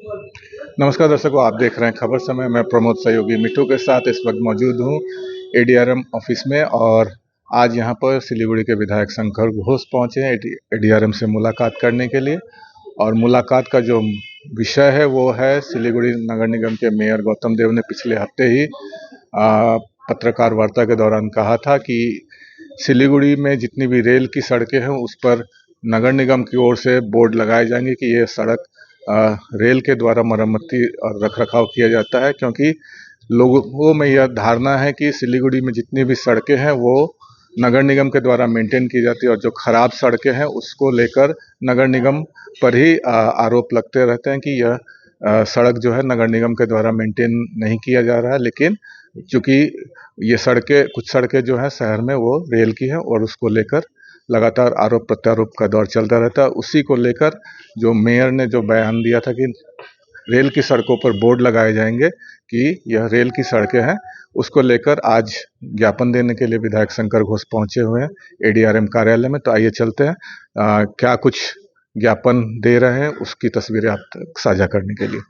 नमस्कार दर्शकों, आप देख रहे हैं खबर समय। मैं प्रमोद सहयोगी मिट्टू के साथ इस वक्त मौजूद हूँ एडीआरएम ऑफिस में। और आज यहाँ पर सिलीगुड़ी के विधायक शंकर घोष पहुँचे हैं एडीआरएम से मुलाकात करने के लिए। और मुलाकात का जो विषय है वो है, सिलीगुड़ी नगर निगम के मेयर गौतम देव ने पिछले हफ्ते ही पत्रकार वार्ता के दौरान कहा था कि सिलीगुड़ी में जितनी भी रेल की सड़कें हैं उस पर नगर निगम की ओर से बोर्ड लगाए जाएंगे कि ये सड़क रेल के द्वारा मरम्मती और रखरखाव किया जाता है, क्योंकि लोगों में यह धारणा है कि सिलीगुड़ी में जितनी भी सड़कें हैं वो नगर निगम के द्वारा मेंटेन की जाती है और जो खराब सड़कें हैं उसको लेकर नगर निगम पर ही आरोप लगते रहते हैं कि यह सड़क जो है नगर निगम के द्वारा मेंटेन नहीं किया जा रहा है। लेकिन चूंकि ये कुछ सड़कें जो है शहर में वो रेल की है और उसको लेकर लगातार आरोप प्रत्यारोप का दौर चलता रहता है। उसी को लेकर जो मेयर ने जो बयान दिया था कि रेल की सड़कों पर बोर्ड लगाए जाएंगे कि यह रेल की सड़कें हैं, उसको लेकर आज ज्ञापन देने के लिए विधायक शंकर घोष पहुंचे हुए हैं एडीआरएम कार्यालय में। तो आइए चलते हैं, क्या कुछ ज्ञापन दे रहे हैं उसकी तस्वीरें आप तक साझा करने के लिए।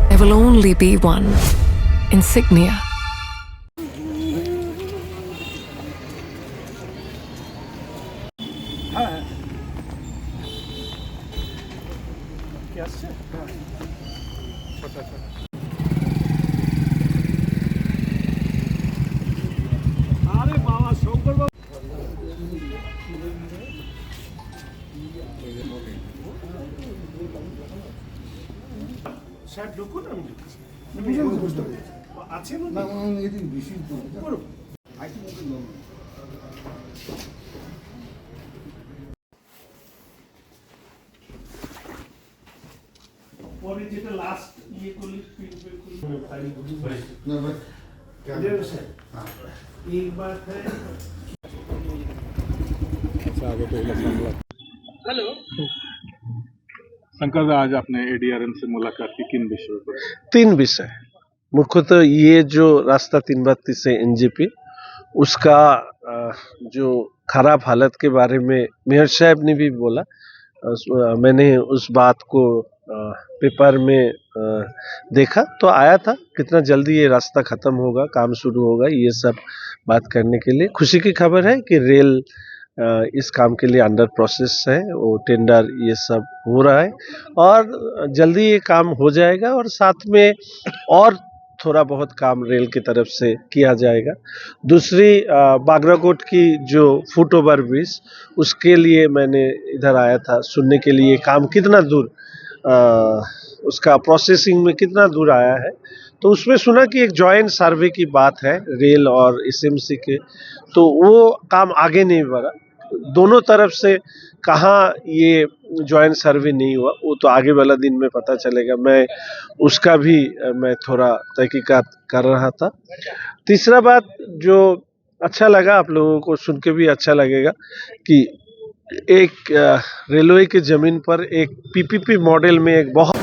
There will only be one insignia. পরে যেটা লাস্ট ইয়ে করলে एक बात है। हेलो शंकर, आज आपने एडीआरएम से मुलाकात की, किन विषयों पर? 3 विषय मुख्यतः। ये जो रास्ता 332 से एनजेपी उसका जो खराब हालत के बारे में मेयर साहब ने भी बोला। मैंने उस बात को पेपर में देखा तो आया था कितना जल्दी ये रास्ता खत्म होगा, काम शुरू होगा, ये सब बात करने के लिए। खुशी की खबर है कि रेल इस काम के लिए अंडर प्रोसेस है, वो टेंडर ये सब हो रहा है और जल्दी ये काम हो जाएगा। और साथ में और थोड़ा बहुत काम रेल की तरफ से किया जाएगा। दूसरी बागराकोट की जो फुट ओवर ब्रिज, उसके लिए मैंने इधर आया था सुनने के लिए काम कितना दूर उसका प्रोसेसिंग में कितना दूर आया है। तो उसमें सुना कि एक जॉइंट सर्वे की बात है रेल और एसएमसी के, तो वो काम आगे नहीं बढ़ा। दोनों तरफ से कहाँ ये जॉइंट सर्वे नहीं हुआ वो तो आगे वाला दिन में पता चलेगा। उसका भी मैं थोड़ा तहकीकात कर रहा था। तीसरा बात जो अच्छा लगा, आप लोगों को सुन के भी अच्छा लगेगा कि एक रेलवे की जमीन पर एक पीपीपी मॉडल में एक बहुत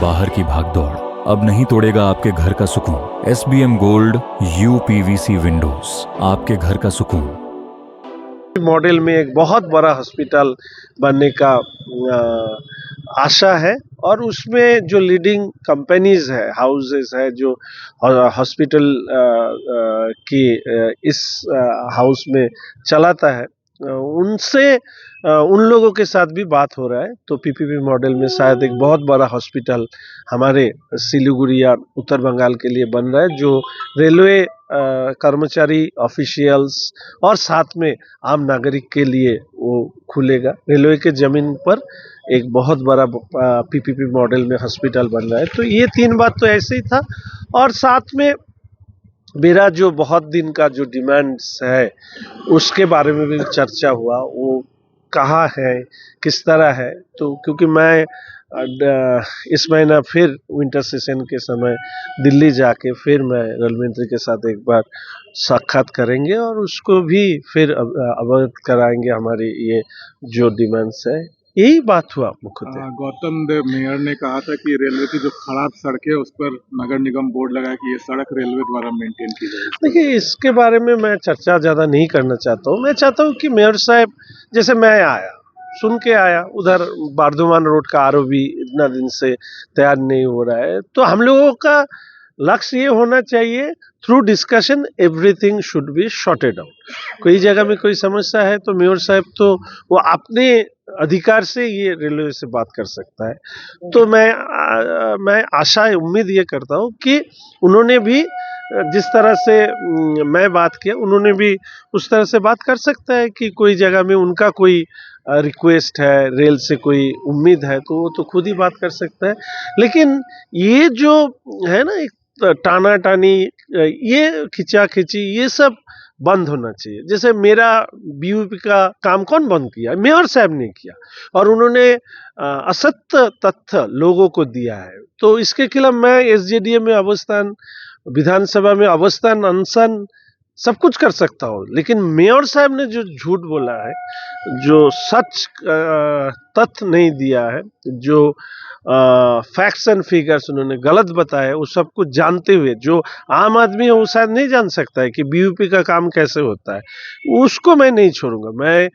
बाहर की भागदौड़ अब नहीं तोड़ेगा आपके घर का सुकून। SBM गोल्ड UPVC विंडोज, आपके घर का सुकून। मॉडल में एक बहुत बड़ा हॉस्पिटल बनने का आशा है और उसमें जो लीडिंग कंपनीज है, हाउसेस है जो हॉस्पिटल की इस हाउस में चलाता है, उनसे उन लोगों के साथ भी बात हो रहा है। तो पीपीपी मॉडल में शायद एक बहुत बड़ा हॉस्पिटल हमारे सिलीगुड़ी या उत्तर बंगाल के लिए बन रहा है, जो रेलवे कर्मचारी, ऑफिशियल्स और साथ में आम नागरिक के लिए वो खुलेगा। रेलवे के जमीन पर एक बहुत बड़ा पीपीपी मॉडल में हॉस्पिटल बन रहा है। तो ये 3 बात तो ऐसे ही था। और साथ में मेरा जो बहुत दिन का जो डिमांड्स है उसके बारे में भी चर्चा हुआ, वो कहाँ है, किस तरह है। तो क्योंकि मैं इस महीना फिर विंटर सेशन के समय दिल्ली जाके फिर मैं रेल मंत्री के साथ एक बार साक्षात करेंगे और उसको भी फिर अवगत कराएंगे हमारी ये जो डिमांड्स है। यही बात हुआ मुख्यतः। गौतम देव मेयर ने कहा था कि रेलवे की जो खराब सड़कें उस पर नगर निगम बोर्ड लगाया कि ये सड़क रेलवे द्वारा मेंटेन की जाएगी। देखिए, इसके बारे में मैं चर्चा ज़्यादा नहीं करना चाहता हूँ। मैं चाहता हूँ कि मेयर साहब, जैसे मैं आया, सुन के आया, उधर बारदुमान रोड का आरओबी इतना दिन से तैयार नहीं हो रहा है, तो हम लोगों का लक्ष्य ये होना चाहिए, through discussion everything should be shorted out. कोई जगह में कोई समस्या है तो मेयर साहब तो वो अपने अधिकार से ये रेलवे से बात कर सकता है। तो मैं आशा उम्मीद ये करता हूँ कि उन्होंने भी जिस तरह से मैं बात किया, उन्होंने भी उस तरह से बात कर सकता है कि कोई जगह में उनका कोई रिक्वेस्ट है, रेल से कोई उम्मीद है, तो वो तो खुद ही बात कर सकता है। लेकिन ये जो है ना, एक टाना टानी, ये खिंचा खिंची, ये सब बंद होना चाहिए। जैसे मेरा बीयूपी का काम कौन बंद किया? मेयर साहब ने किया, और उन्होंने असत्य तथ्य लोगों को दिया है। तो इसके खिलाफ मैं एसजेडीए में अवस्थान, विधानसभा में अवस्थान, अनशन सब कुछ कर सकता हूँ, लेकिन मेयर साहब ने जो झूठ बोला है, जो सच तथ्य नहीं दिया है, जो फैक्ट्स एंड फिगर्स उन्होंने गलत बताया, वो सब कुछ जानते हुए, जो आम आदमी है वो शायद नहीं जान सकता है कि बीयूपी का काम कैसे होता है, उसको मैं नहीं छोड़ूंगा। मैं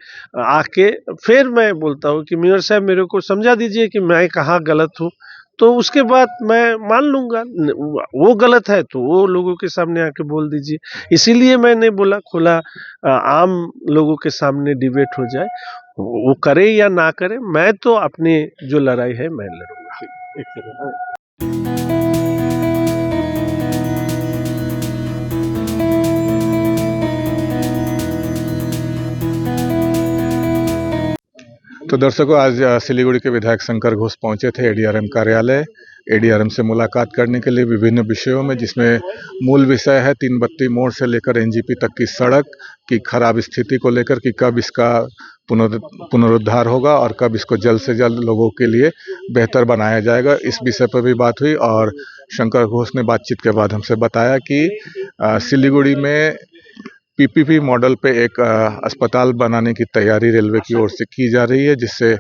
आके फिर मैं बोलता हूँ कि मेयर साहब मेरे को समझा दीजिए कि मैं कहाँ गलत हूँ, तो उसके बाद मैं मान लूंगा। वो गलत है तो वो लोगों के सामने आके बोल दीजिए। इसीलिए मैंने बोला खुला आम लोगों के सामने डिबेट हो जाए, वो करे या ना करे, मैं तो अपनी जो लड़ाई है मैं लड़ूंगा। तो दर्शकों, आज सिलीगुड़ी के विधायक शंकर घोष पहुंचे थे एडीआरएम कार्यालय। एडीआरएम से मुलाकात करने के लिए विभिन्न विषयों में, जिसमें मूल विषय है तीनबत्ती मोड़ से लेकर एनजीपी तक की सड़क की खराब स्थिति को लेकर कि कब इसका पुनरुद्धार होगा और कब इसको जल्द से जल्द लोगों के लिए बेहतर बनाया जाएगा, इस विषय पर भी बात हुई। और शंकर घोष ने बातचीत के बाद हमसे बताया कि सिलीगुड़ी में पीपीपी मॉडल पे एक अस्पताल बनाने की तैयारी रेलवे की ओर से की जा रही है, जिससे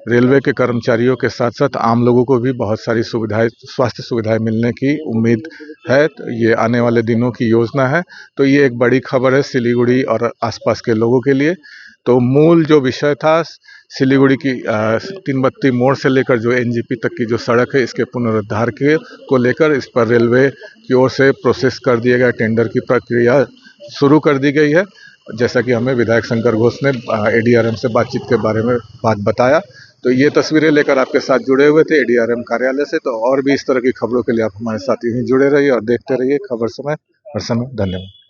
रेलवे के कर्मचारियों के साथ साथ आम लोगों को भी बहुत सारी सुविधाएं, स्वास्थ्य सुविधाएं मिलने की उम्मीद है। तो ये आने वाले दिनों की योजना है। तो ये एक बड़ी खबर है सिलीगुड़ी और आसपास के लोगों के लिए। तो मूल जो विषय था सिलीगुड़ी की तीनबत्ती मोड़ से लेकर जो एनजीपी तक की जो सड़क है, इसके पुनरुद्धार को लेकर इस पर रेलवे की ओर से प्रोसेस कर दिया गया, टेंडर की प्रक्रिया शुरू कर दी गई है, जैसा कि हमें विधायक शंकर घोष ने एडीआरएम से बातचीत के बारे में बात बताया। तो ये तस्वीरें लेकर आपके साथ जुड़े हुए थे एडीआरएम कार्यालय से। तो और भी इस तरह की खबरों के लिए आप हमारे साथ यूं ही जुड़े रहिए और देखते रहिए खबर समय हर समय। धन्यवाद।